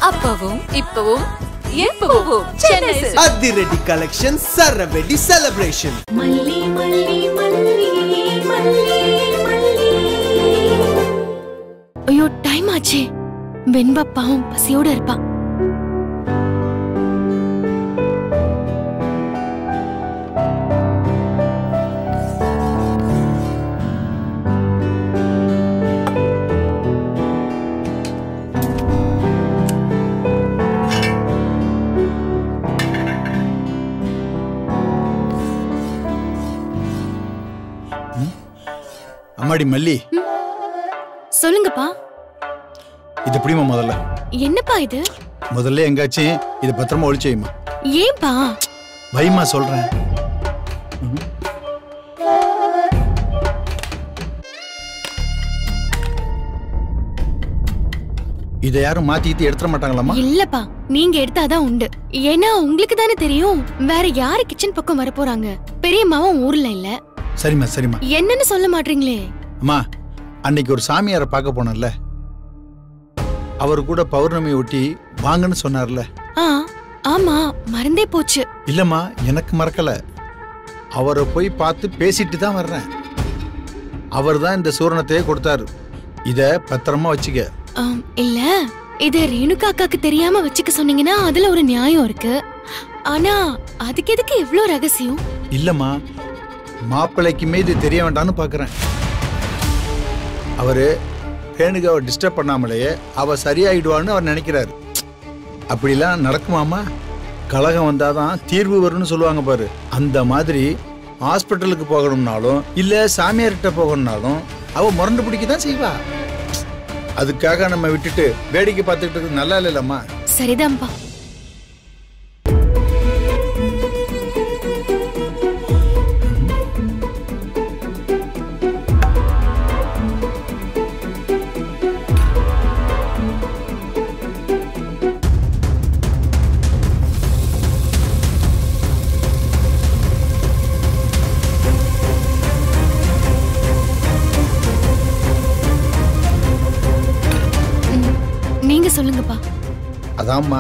அப்பவும் இப்பவும் எப்பவும் சென்னை அதிரடி கலெக்ஷன் சரவெடி செலிப்ரேஷன். மல்லி மல்லி மல்லி மல்லி மல்லி. ஐயோ டைம் ஆச்சு. வெண்பா பாவம் பசியோட இருப்பா. அம்மாடி மல்லி, சொல்லுங்கப்பா. இது எப்படிமா? முதல்ல என்னப்பா இது? முதல்ல எங்காச்சும் இது பத்திரமா ஒளிச்சு வைமா. ஏன்பா? வைமா சொல்றேன். இதை யாரும் மாத்திட்டு எடுத்துட மாட்டாங்களாமா? இல்லப்பா, நீங்க எடுத்தாதான் உண்டு. ஏன்னா உங்களுக்கு தானே தெரியும் வேற யாரு கிச்சன் பக்கம் வர போறாங்க. பெரியம்மாவும் ஊர்ல இல்ல. சரிம்மா சரிம்மா. என்னன்னு சொல்ல மாட்டீங்களே? அம்மா, அன்னைக்கு ஒரு சாமியாரை பார்க்க போனல, அவர் கூட பௌர்ணமி ஒட்டி வாங்கன்னு சொன்னார்ல. ஆமா, மறந்தே போச்சு. இல்லம்மா, எனக்கு மறக்கல. அவரை போய் பார்த்து பேசிட்டு தான் வர்றேன். அவர் தான் இந்த சூரணத்தையே கொடுத்தாரு. இத பத்திரமா வச்சுக்க. இல்ல, இத ரேணுகா அக்காக்கு தெரியாம வச்சுக்க சொன்னீங்கன்னா அதுல ஒரு நியாயம் இருக்கு. ஆனா அதுக்கு எதுக்கு இவ்ளோ ரகசியம்? இல்லம்மா, மாப்பிள்ளைக்குமே இது தெரிய வேண்டாம்னு பாக்குறேன். அவரு ரேணுகாவை டிஸ்டர்ப் பண்ணாமலேயே அவ சரியாயிடுவான்னு அவர் நினைக்கிறாரு. அப்படிலாம் நடக்குமாமா? கலகம் வந்தாதான் தீர்வு வரும்னு சொல்லுவாங்க பாரு. அந்த மாதிரி ஹாஸ்பிட்டலுக்கு போகணும்னாலும் இல்ல சாமியார்கிட்ட போகணும்னாலும் அவ முரண்டு பிடிக்க தான் செய்வா. அதுக்காக நம்ம விட்டுட்டு வேடிக்கை பார்த்துக்கிட்டு நல்லா இல்லம்மா. சரிதான்பா. நீங்க சொல்லுங்கப்பா. அதாம்மா,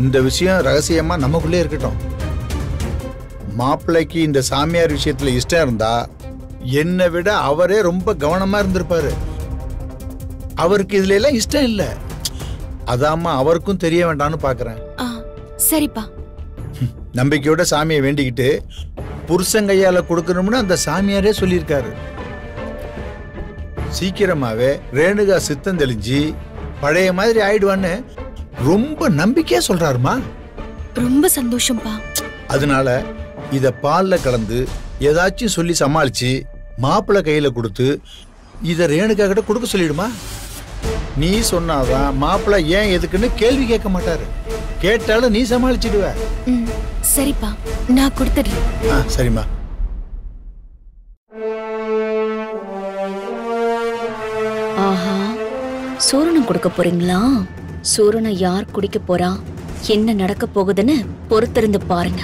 இந்த விஷயம் ரகசியமா நமக்குள்ளே இருக்கட்டும். மாப்பிள்ளைக்கு இந்த சாமியார் விஷயத்துல இஷ்டம் இருந்தா என்னை விட அவரே ரொம்ப கவனமா இருந்திருப்பாரு. அவருக்கு இதுல எல்லாம் இஷ்டம் இல்ல. அதாம்மா அவருக்கும் தெரிய வேண்டாம்னு பாக்குறேன். சரிப்பா. நம்பிக்கையோட சாமியை வேண்டிக்கிட்டு புருஷங்கையால கொடுக்கணும்னு அந்த சாமியாரே சொல்லியிருக்காரு. சீக்கிரமாவே ரேணுகா சித்தம் தெளிஞ்சு பழைய மாதிரி ஆயிடுவான்னு ரொம்ப நம்பிக்கையா சொல்றாருமா. ரொம்ப சந்தோஷம்பா. அதனால இத பால்ல கலந்து ஏதாச்சும் சொல்லி சமாளிச்சு மாப்பிள்ளை கையில கொடுத்து இத ரேணுகா கிட்ட கொடுக்க சொல்லிடுமா. நீ சொன்னாதான் மாப்பிள்ளை ஏன் எதுக்குன்னு கேள்வி கேட்க மாட்டாரு. கேட்டாலும் நீ சமாளிச்சிடுவ. சரிப்பா, நான் கொடுத்துடுறேன். சரிம்மா. ஆஹா, சூரணம் கொடுக்க போறீங்களா? சூரணம் யார் குடிக்க போறா, என்ன நடக்க போகுதுன்னு பொறுத்திருந்து பாருங்க.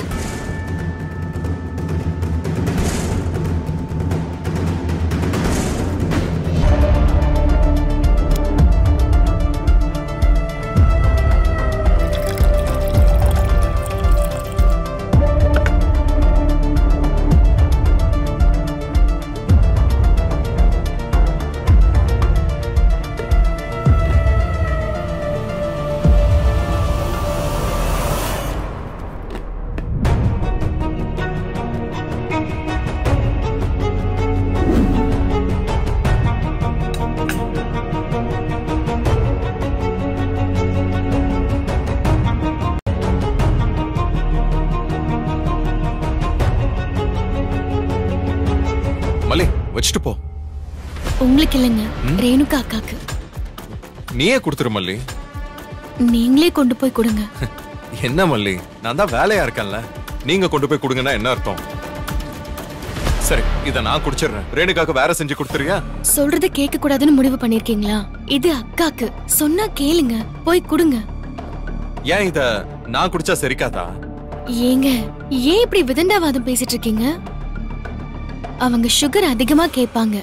மல்லி, வச்சுட்டு போ. உங்களுக்கு இல்லைங்க, ரேணுகா அக்காக்கு. நீயே கொடுத்துரு மல்லி. நீங்களே கொண்டு போய் கொடுங்க. என்ன மல்லி, நான் தான் வேலையா இருக்கேன்ல, நீங்க கொண்டு போய் கொடுங்கன்னா என்ன அர்த்தம்? சரி, இத நான் குடிச்சிடுறேன். ரேணுகாக்கு வேற செஞ்சு கொடுத்துறியா? சொல்றத கேட்க கூடாதுன்னு முடிவு பண்ணிருக்கீங்களா? இது அக்காக்கு, சொன்னா கேளுங்க, போய் கொடுங்க. ஏன் இத நான் குடிச்சா சரிக்காதா? ஏங்க, ஏன் இப்படி விதண்டாவாதம் பேசிட்டு இருக்கீங்க? அவங்க சுகர் அதிகமா கேட்பாங்க.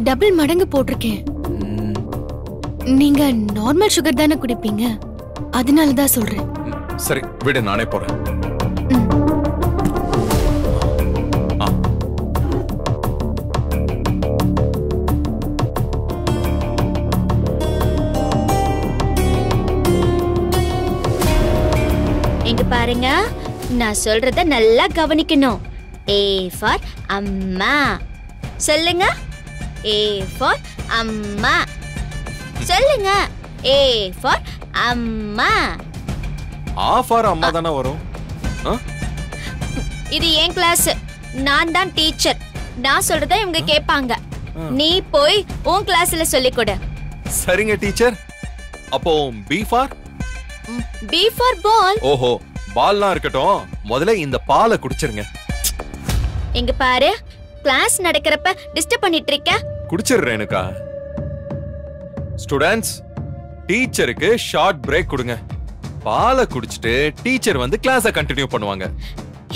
டபுள் மடங்கு போட்டிருக்கேன். நீங்க நார்மல் சுகர் தானே குடிப்பீங்க. அதனாலதான் சொல்றேன். சரி விடு, நானே போறேன். இங்க பாருங்க, நான் சொல்றத நல்லா கவனிக்கணும். A for அம்மா. சொல்லுங்க. A for அம்மா. சொல்லுங்க. A for அம்மா. ஆஃபார் அம்மா தானே வரும். இது என் கிளாஸ். நான் தான் டீச்சர். நான் சொல்றத இவங்க கேட்பாங்க. நீ போய் உன் கிளாஸ்ல சொல்லிக் கொடு. சரிங்க டீச்சர். அப்போ B for B for ball. ஓஹோ, பால்லாம் இருக்கட்டும். முதல்ல இந்த பாலை குடிச்சிருங்க. இங்க பாரு, கிளாஸ் நடக்கிறப்ப டிஸ்டர்ப் பண்ணிட்டு இருக்க. குடிச்சிடுறேனுக்கா. ஸ்டூடண்ட்ஸ், டீச்சருக்கு ஷார்ட் பிரேக் கொடுங்க. பாலை குடிச்சிட்டு டீச்சர் வந்து கிளாஸை கண்டினியூ பண்ணுவாங்க.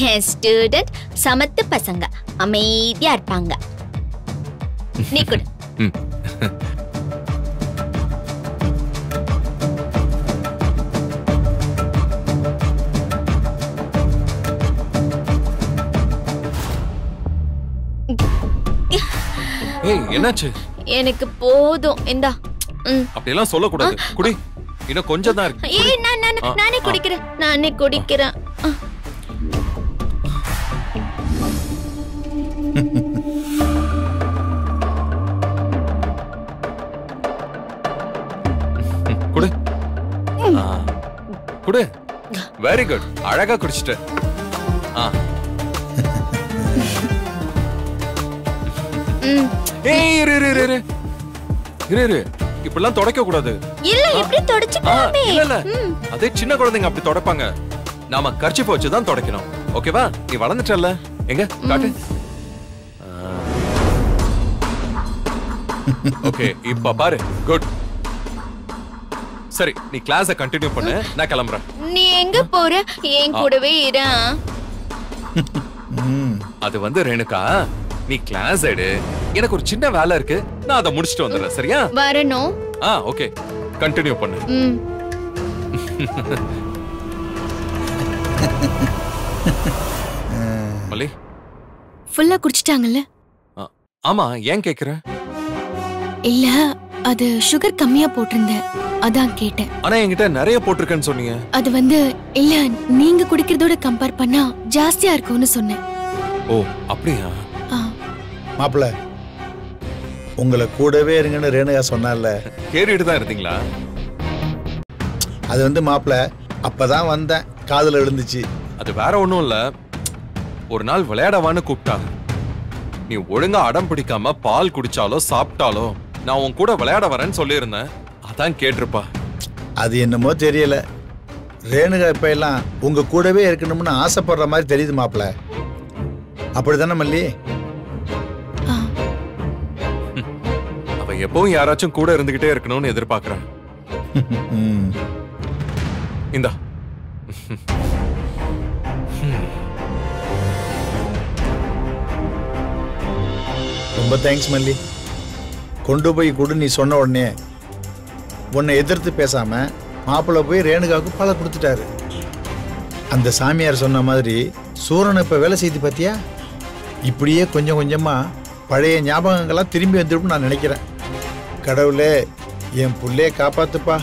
என் ஸ்டூடெண்ட் சமத்து பசங்க, அமைதியா இருப்பாங்க. நீ குடு. ஏய், என்னாச்சு? எனக்கு போதும். இந்தா. அப்படி எல்லாம் சொல்லக்கூடாது. குடி, இன்னும் கொஞ்சம் தான் இருக்கு. ஏய், நானே குடிக்கிறேன். நானே குடிக்கிறேன். குடு. குடு. Very good. அழகா குடிச்சிட்ட. ஏய், இரு. இப்படிலாம் தொடக்க கூடாது. இல்ல, இப்படி தொடச்சுக்கலாமே. இல்ல, அதே சின்ன குழந்தைங்க அப்படி தொடப்பாங்க. நாம கர்ச்சீஃப் வச்சு தான் தொடக்கணும். ஓகேவா? நீ வளர்ந்துட்டல்ல. எங்க காட்டு. ஓகே, இப்ப பாரு. குட். சரி, நீ கிளாஸை கண்டினியூ பண்ணு. நான் கிளம்புறேன். நீ எங்க போற? என் கூடவே இரு. அது வந்து ரேணுகா, நீ கிளாஸ் எடு. எனக்கு ஒரு சின்ன வேலை இருக்கு. நான் அதை முடிச்சிட்டு வந்துடுறேன். சரியா? வரணும். ஓகே, கண்டினியூ பண்ணு. மல்லி, ஃபுல்லா குடிச்சிட்டாங்கல்ல? ஆமா, ஏன் கேக்குற? இல்ல, அது சுகர் கம்மியா போட்டிருந்தேன், அதான் கேட்டேன். ஆனா என்கிட்ட நிறைய போட்டிருக்கேன்னு சொன்னீங்க. அது வந்து இல்ல, நீங்க குடிக்கிறதோட கம்பேர் பண்ணா ஜாஸ்தியா இருக்கும்னு சொன்னேன். ஓ, அப்படியா? மாப்பிள்ள, உங்களை கூடவே இருங்கன்னு ரேணுகா சொன்னால. கேட்டுட்டு தான் இருந்தீங்களா? அது வந்து மாப்பிள்ள, அப்பதான் வந்தேன், காதுல விழுந்துச்சு. அது வேற ஒண்ணும் இல்ல. ஒரு நாள் விளையாடவான்னு கூப்பிட்டாங்க. நீ ஒழுங்கா அடம் பிடிக்காம பால் குடிச்சாலோ சாப்பிட்டாலோ நான் உன் கூட விளையாட வரேன்னு சொல்லியிருந்தேன். அதான் கேட்டிருப்பா. அது என்னமோ தெரியல, ரேணுகா இப்ப எல்லாம் உங்க கூடவே இருக்கணும்னு ஆசைப்படுற மாதிரி தெரியுது மாப்பிள்ள. அப்படித்தானே மல்லி? அவ எப்பவும் யாராச்சும் கூட இருந்துகிட்டே இருக்கணும்னு எதிர்பார்க்கறான். இந்தா. ரொம்ப தேங்க்ஸ் மல்லி. கொண்டு போய் கொடு நீ சொன்ன உடனே உன்னை எதிர்த்து பேசாம மாப்பிள்ளை போய் ரேணுகாவுக்கு பாலை கொடுத்துட்டாரு. அந்த சாமியார் சொன்ன மாதிரி சூரனை இப்ப வேலை செய்து பாத்தியா? இப்படியே கொஞ்சம் கொஞ்சமா பழைய ஞாபகங்கள்லாம் திரும்பி வந்துடும் நான் நினைக்கிறேன். கடவுளே, என் புள்ளைய காப்பாத்துப்பா.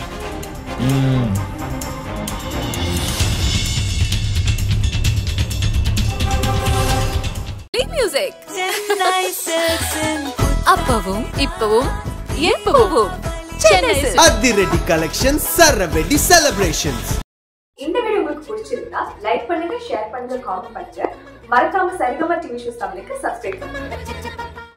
மியூசிக் அப்பவும் இப்பவும் எப்பவும் சென்னை அதிரடி கலெக்ஷன் சரவெடி செலிப்ரேஷன்ஸ். இந்த வீடியோ உங்களுக்கு பிடிச்சிருந்தா லைக் பண்ணுங்க, ஷேர் பண்ணுங்க, காமெண்ட் பண்ணுங்க. மறக்காம சரிகமா டிவி ஷோஸ் தமிழுக்கு சப்ஸ்கிரைப் பண்ணுங்க.